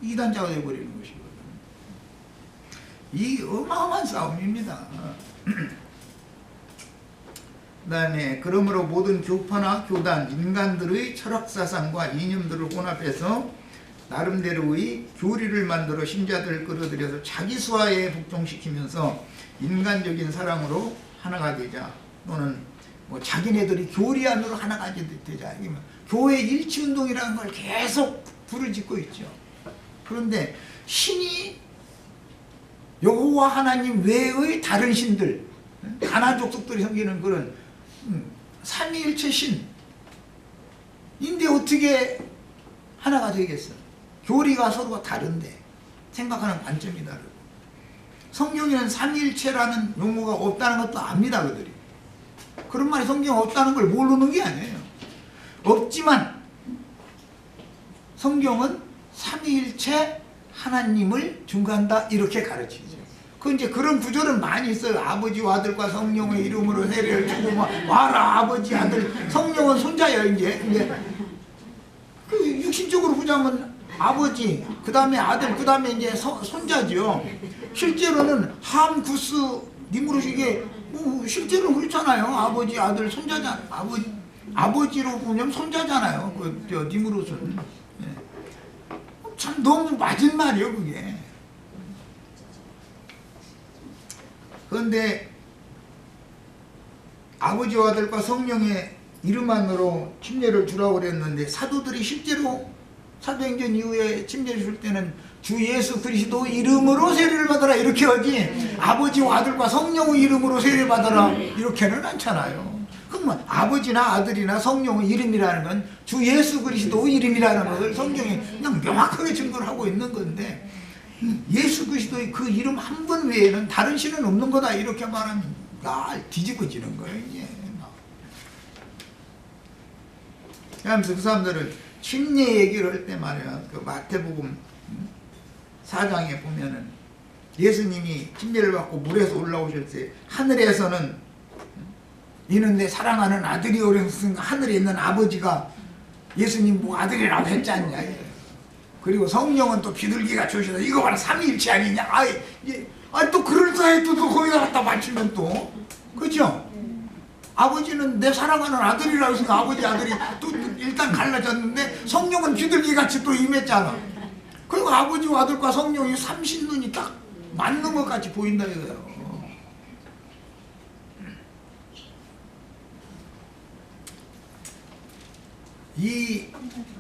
이단자가 되어버리는 것이거든. 이 어마어마한 싸움입니다. 그 다음에 그러므로 모든 교파나 교단, 인간들의 철학사상과 이념들을 혼합해서 나름대로의 교리를 만들어 신자들을 끌어들여서 자기 수하에 복종시키면서 인간적인 사랑으로 하나가 되자, 또는 뭐 자기네들이 교리 안으로 하나가 되자, 교회 일치운동이라는 걸 계속 부르짖고 있죠. 그런데 신이 여호와 하나님 외의 다른 신들, 가나안 족속들이 섬기는 그런 삼위일체 신인데 어떻게 하나가 되겠어? 교리가 서로가 다른데, 생각하는 관점이 다르고. 성경에는 삼위일체라는 용어가 없다는 것도 압니다, 그들이. 그런 말이 성경에 없다는 걸 모르는 게 아니에요. 없지만 성경은 삼위일체 하나님을 중간다 이렇게 가르치죠. 그 이제 그런 구절은 많이 있어요. 아버지와 아들과 성령의 이름으로 세례를 주고 와라 아버지 아들. 성령은 손자예요. 이제 그 육신적으로 보자면 아버지, 그 다음에 아들, 그 다음에 이제 손자죠. 실제로는 함, 구스, 니무롯 이게 실제로는 그렇잖아요. 아버지, 아들, 손자잖아. 아버지로 보면 손자잖아요. 니무롯은. 참 너무 맞은 말이에요, 그게. 그런데 아버지와 아들과 성령의 이름만으로 침례를 주라고 그랬는데, 사도들이 실제로 사도행전 이후에 침례를 줄 때는 주 예수 그리스도 이름으로 세례를 받아라 이렇게 하지, 아버지와 아들과 성령의 이름으로 세례 받아라 이렇게는 않잖아요. 그러면 아버지나 아들이나 성령의 이름이라는 건 주 예수 그리스도 이름이라는 것을 성경에 그냥 명확하게 증거를 하고 있는 건데, 예수 그리스도의 그 이름 한 번 외에는 다른 신은 없는 거다 이렇게 말하면 뒤집어지는 거예요. 이제. 그러면서 그 사람들은 침례 얘기를 할 때 말이야, 그 마태복음 4장에 보면은 예수님이 침례를 받고 물에서 올라오실 때 하늘에서는 이는 내 사랑하는 아들이 오랬으니까 하늘에 있는 아버지가 예수님 뭐 아들이라고 했지 않냐. 그리고 성령은 또 비둘기가 주셔서 이거 봐라 삼위일체 아니냐. 또 그럴싸해. 또 거기다 갖다 맞추면 또 그죠? 아버지는 내 사랑하는 아들이라고 했으니까 아버지 아들이 또 일단 갈라졌는데, 성령은 비둘기같이 또 임했잖아. 그리고 아버지와 아들과 성령이 삼신눈이 딱 맞는 것 같이 보인다 이거예요.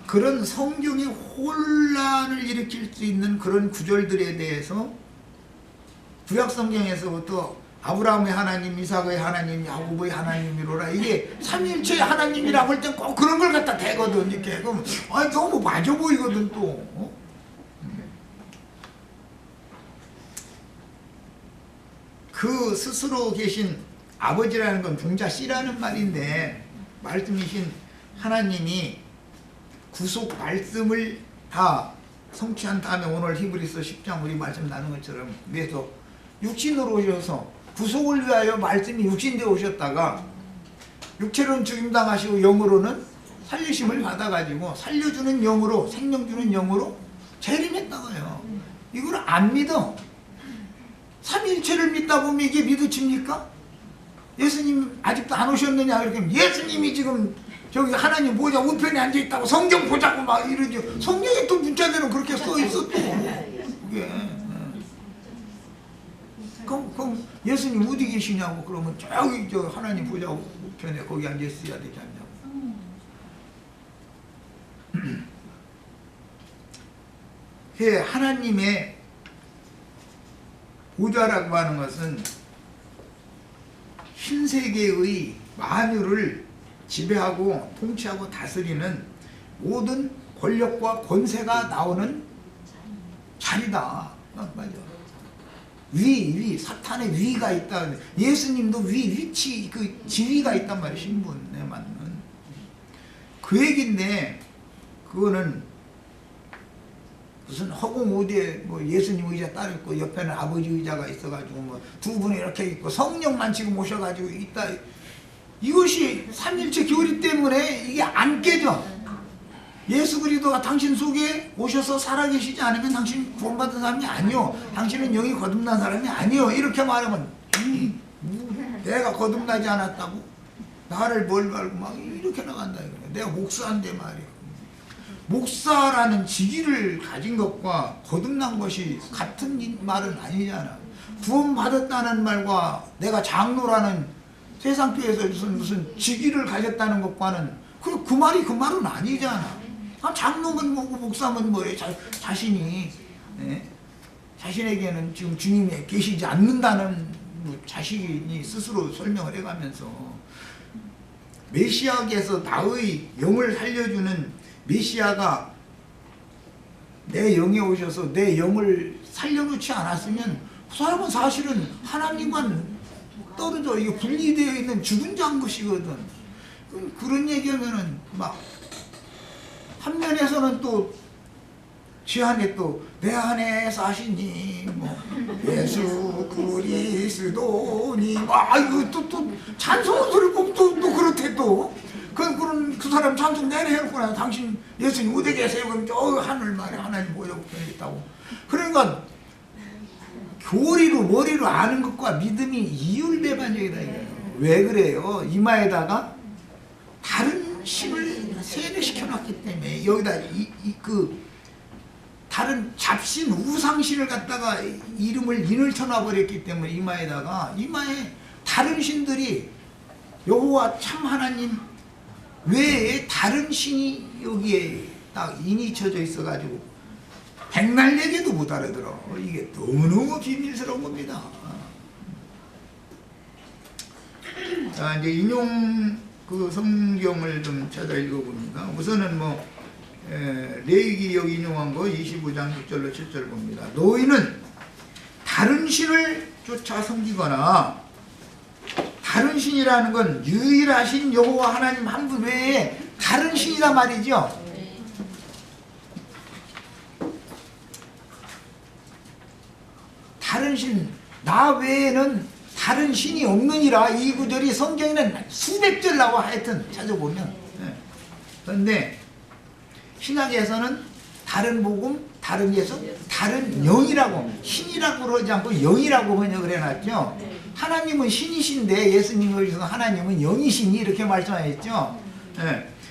그런 성경의 혼란을 일으킬 수 있는 그런 구절들에 대해서 구약 성경에서부터 아브라함의 하나님, 이삭의 하나님, 야곱의 하나님이로라, 이게 삼위일체의 하나님이라고 할 때 꼭 그런 걸 갖다 대거든. 이렇게 그럼 너무 맞아 보이거든 또. 그 스스로 계신 아버지라는 건 종자 씨라는 말인데, 말씀이신 하나님이 구속 말씀을 다 성취한 다음에 오늘 히브리서 10장 우리 말씀 나눈 것처럼 위에서 육신으로 오셔서 구속을 위하여 말씀이 육신되어 오셨다가 육체로는 죽임당하시고 영으로는 살리심을 받아가지고 살려주는 영으로, 생명 주는 영으로 재림했다고요. 이걸 안 믿어. 삼위일체를 믿다 보면 이게 믿어집니까? 예수님 아직도 안 오셨느냐 이렇게, 예수님이 지금 저기 하나님 보좌 우편에 앉아있다고 성경 보자고 막 이러죠. 성경에 또 문자대로 그렇게 써있어 또. 그게. 그럼 예수님 어디 계시냐고 그러면 저기 저 하나님 보좌 우편에 거기 앉아있어야 되지 않냐고. 하나님의 보좌라고 하는 것은 신세계의 만유를 지배하고 통치하고 다스리는 모든 권력과 권세가 나오는 자리다. 맞아. 위, 사탄의 위가 있다. 예수님도 위치, 그 지위가 있단 말이에요. 신분에 맞는. 그 얘기인데, 그거는 무슨 허공 어디에 뭐 예수님 의자 따로 있고 옆에는 아버지 의자가 있어가지고 뭐 두 분이 이렇게 있고 성령만 지금 오셔가지고 있다. 이것이 삼일체 교리 때문에 이게 안 깨져. 예수 그리스도가 당신 속에 오셔서 살아계시지 않으면 당신 구원받은 사람이 아니요. 당신은 영이 거듭난 사람이 아니요. 이렇게 말하면 내가 거듭나지 않았다고? 나를 뭘 말고 막 이렇게 나간다. 내가 목사인데 말이야. 목사라는 직위를 가진 것과 거듭난 것이 같은 말은 아니잖아. 구원받았다는 말과 내가 장로라는 세상교회에서 무슨 직위를 가졌다는 것과는 그 말이 그 말은 아니잖아. 장로면 뭐고 목사면 뭐래. 자신이 자신에게는 지금 주님이 계시지 않는다는 자신이 스스로 설명을 해가면서 메시아께서 나의 영을 살려주는 메시아가 내 영에 오셔서 내 영을 살려놓지 않았으면 그 사람은 사실은 하나님만 떨어져 이게 분리되어 있는 죽은 장것이거든. 그런 얘기하면은 막 한면에서는 또 지 안에 또 내 안에 사시니 뭐 예수 그리스도니 이거 또 찬송 소리 보면 또 그렇대 또 그 사람 찬송 내내 해놓구나. 당신 예수님 어디 계세요? 그럼 저 하늘 말에 하나님 뭐라고 표현했다고. 그러니까 교리로 머리로 아는 것과 믿음이 이율배반적이다 이거예요. 왜 그래요? 이마에다가 다른 신을 세뇌시켜 놨기 때문에 여기다 다른 잡신 우상신을 갖다가 이름을 인을 쳐놔버렸기 때문에 이마에 다른 신들이 여호와 참 하나님 외에 다른 신이 여기에 딱 인이 쳐져 있어가지고 백날 얘기도 못 알아들어. 이게 너무너무 비밀스러운 겁니다. 자, 이제 인용 그 성경을 좀 찾아 읽어봅니다. 우선은 레위기역 인용한 거 25장 6절로 7절 봅니다. 너희는 다른 신을 쫓아 섬기거나, 다른 신이라는 건 유일하신 여호와 하나님 한 분 외에 다른 신이란 말이죠. 다른 신, 나 외에는 다른 신이 없느니라. 이 구절이 성경에는 수백 절 나와. 하여튼 찾아보면. 그런데 신학에서는 다른 복음, 다른 예수, 다른 영이라고, 신이라고 그러지 않고 영이라고 번역을 해놨죠. 하나님은 신이신데 예수님을 위해서 하나님은 영이시니 이렇게 말씀하셨죠.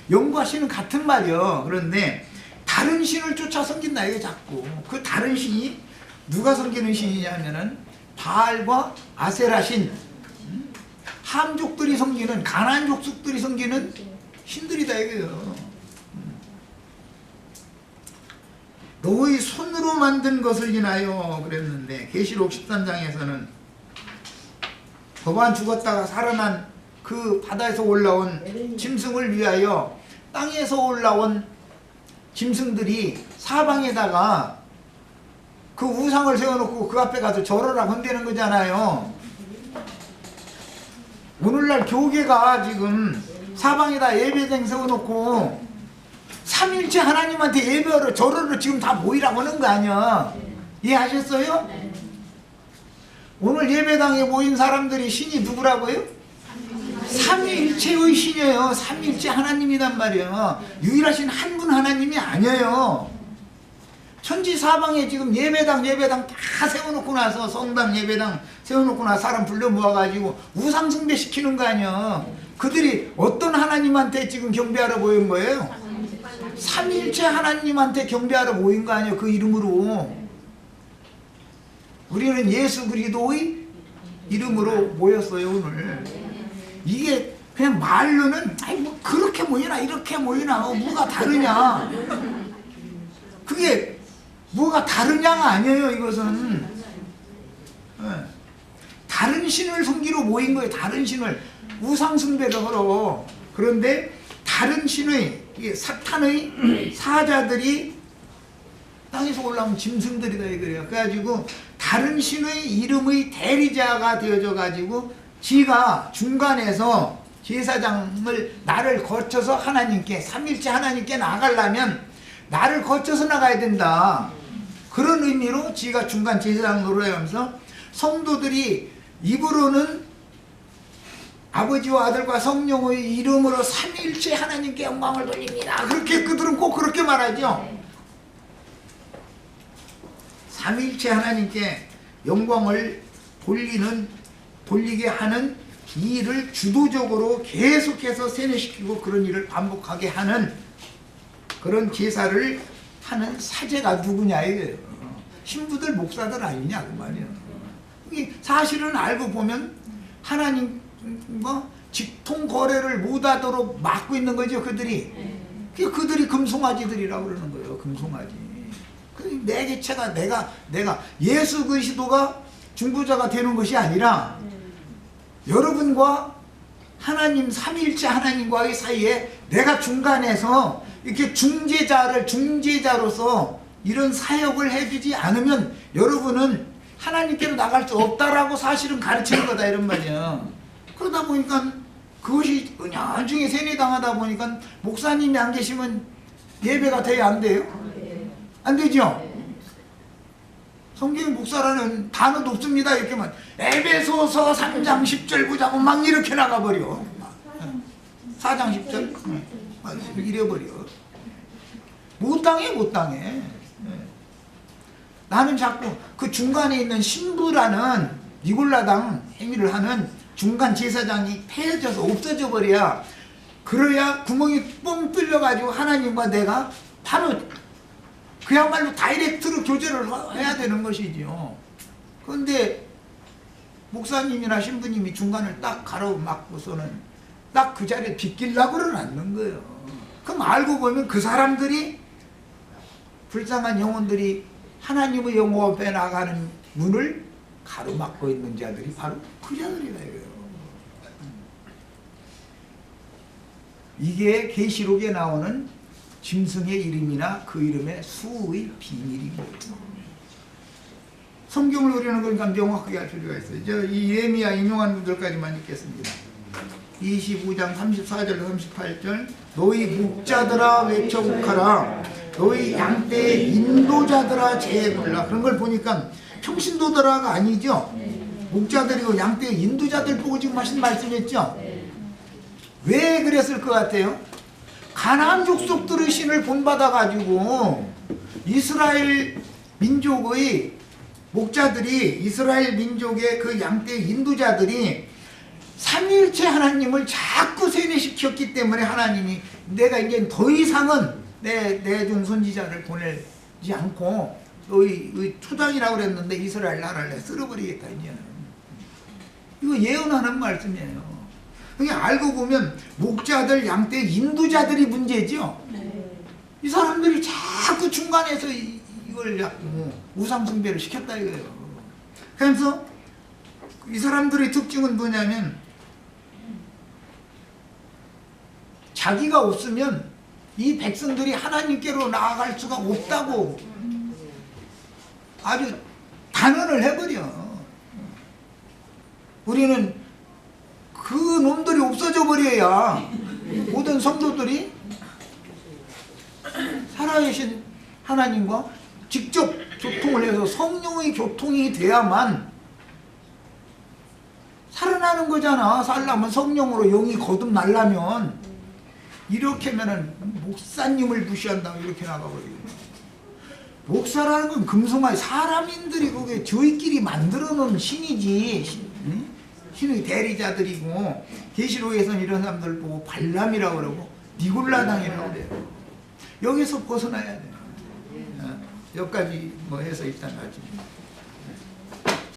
영과 신은 같은 말이요. 그런데 다른 신을 쫓아 섬긴다 이게 자꾸. 그 다른 신이 누가 섬기는 신이냐면은 바알과 아세라 신, 함족들이 섬기는, 가나안 족속들이 섬기는 신들이다 이거예요. 너희 손으로 만든 것을 인하여 그랬는데, 계시록 13장에서는 거반 죽었다가 살아난 그 바다에서 올라온 짐승을 위하여 땅에서 올라온 짐승들이 사방에다가 그 우상을 세워놓고 그 앞에 가서 절하라 헌대는 거잖아요. 오늘날 교계가 지금 사방에다 예배당 세워놓고 삼일째 하나님한테 예배하러 절하러 지금 다 모이라고 하는 거 아니야. 이해하셨어요? 오늘 예배당에 모인 사람들이 신이 누구라고요? 삼위일체의 신이에요. 삼위일체 하나님이란 말이에요. 유일하신 한 분 하나님이 아니에요. 천지 사방에 지금 예배당 다 세워놓고 나서, 성당 예배당 세워놓고 나서 사람 불러 모아가지고 우상 숭배 시키는 거 아니야. 그들이 어떤 하나님한테 지금 경배하러 모인 거예요? 삼위일체 하나님한테 경배하러 모인 거 아니에요. 그 이름으로. 우리는 예수 그리스도의 이름으로 모였어요 오늘. 이게 그냥 말로는 뭐 그렇게 모이나 이렇게 모이나 뭐가 다르냐, 그게 뭐가 다르냐가 아니에요. 이것은 다른 신을 섬기러 모인 거예요. 다른 신을 우상 숭배를 하러. 그런데 다른 신의, 사탄의 사자들이 땅에서 올라온 짐승들이다 이거예요. 그래가지고 다른 신의 이름의 대리자가 되어져 가지고 지가 중간에서 제사장을 나를 거쳐서 하나님께, 삼일째 하나님께 나가려면 나를 거쳐서 나가야 된다. 그런 의미로 지가 중간 제사장 노릇하면서 성도들이 입으로는 아버지와 아들과 성령의 이름으로 삼위일체 하나님께 영광을 돌립니다. 그렇게 그들은 꼭 그렇게 말하죠. 삼위일체 하나님께 영광을 돌리게 하는 이 일을 주도적으로 계속해서 세뇌시키고 그런 일을 반복하게 하는 그런 제사를 하는 사제가 누구냐 이거예요. 신부들 목사들 아니냐 그 말이에요. 이게 사실은 알고 보면 하나님과 직통 거래를 못하도록 막고 있는 거죠. 그들이 금송아지들이라고 그러는 거예요. 금송아지. 내 개체가 내가 예수 그리스도가 중보자가 되는 것이 아니라 여러분과 하나님 삼위일체 하나님과의 사이에 내가 중간에서 이렇게 중재자로서 이런 사역을 해주지 않으면 여러분은 하나님께로 나갈 수 없다라고 사실은 가르치는 거다 이런 말이야. 그러다 보니까 그것이 은연중에 세뇌당하다 보니까 목사님이 안 계시면 예배가 돼야 안 돼요? 안 되죠? 성경 목사라는 단어도 없습니다. 이렇게만 에베소서 3장 10절 9장 막 이렇게 나가버려. 4장 10절 이래버려. 못당해. 나는 자꾸 그 중간에 있는 신부라는 니골라당 행위를 하는 중간 제사장이 폐해져서 없어져 버려야, 그래야 구멍이 뻥 뚫려가지고 하나님과 내가 바로 그야말로 다이렉트로 교제를 해야 되는 것이지요. 그런데 목사님이나 신부님이 중간을 딱 가로막고서는 딱 그 자리에 빗길라고는 않는 거예요. 그럼 알고 보면 그 사람들이, 불쌍한 영혼들이 하나님의 영혼 앞에 나가는 문을 가로막고 있는 자들이 바로 그 자들이다 이거예요. 이게 계시록에 나오는 짐승의 이름이나 그 이름의 수의 비밀입니다. 성경을 우리는 그러니까 명확하게 할 필요가 있어요. 이 예레미야 인용한 구절까지만 읽겠습니다. 25장 34절 38절 너희 목자들아 외쳐국하라, 너희 양떼의 인도자들아 재불라. 그런 걸 보니까 평신도들아가 아니죠. 목자들이고 양떼의 인도자들 보고 지금 하신 말씀했죠. 왜 그랬을 것 같아요? 가나안 족속들의 신을 본받아 가지고 이스라엘 민족의 목자들이, 이스라엘 민족의 그 양떼의 인도자들이 삼위일체 하나님을 자꾸 세뇌시켰기 때문에 하나님이 내가 이제 더 이상은 내준 선지자를 보내지 않고 너희 초장이라고 그랬는데 이스라엘 나라를 쓸어버리겠다 이제는. 이거 예언하는 말씀이에요. 그게 알고 보면 목자들, 양떼, 인도자들이 문제죠. 이 사람들이 자꾸 중간에서 이걸 자꾸 우상숭배를 시켰다 이거예요. 그래서 이 사람들의 특징은 뭐냐면 자기가 없으면 이 백성들이 하나님께로 나아갈 수가 없다고 아주 단언을 해버려. 우리는 그 놈들이 없어져 버려야 모든 성도들이 살아계신 하나님과 직접 교통을 해서 성령의 교통이 돼야만 살아나는 거잖아. 살려면 성령으로 영이 거듭나려면. 이렇게 하면은 목사님을 무시한다고 이렇게 나가버리고. 목사라는 건 금송아지 사람인들이 그게 저희끼리 만들어 놓은 신이지. 신의 대리자들이고, 계시록에서는 이런 사람들 보고 발람이라고 그러고 니골라당이라고 그래요. 여기서 벗어나야 돼요. 여기까지 뭐 해서 일단 하지.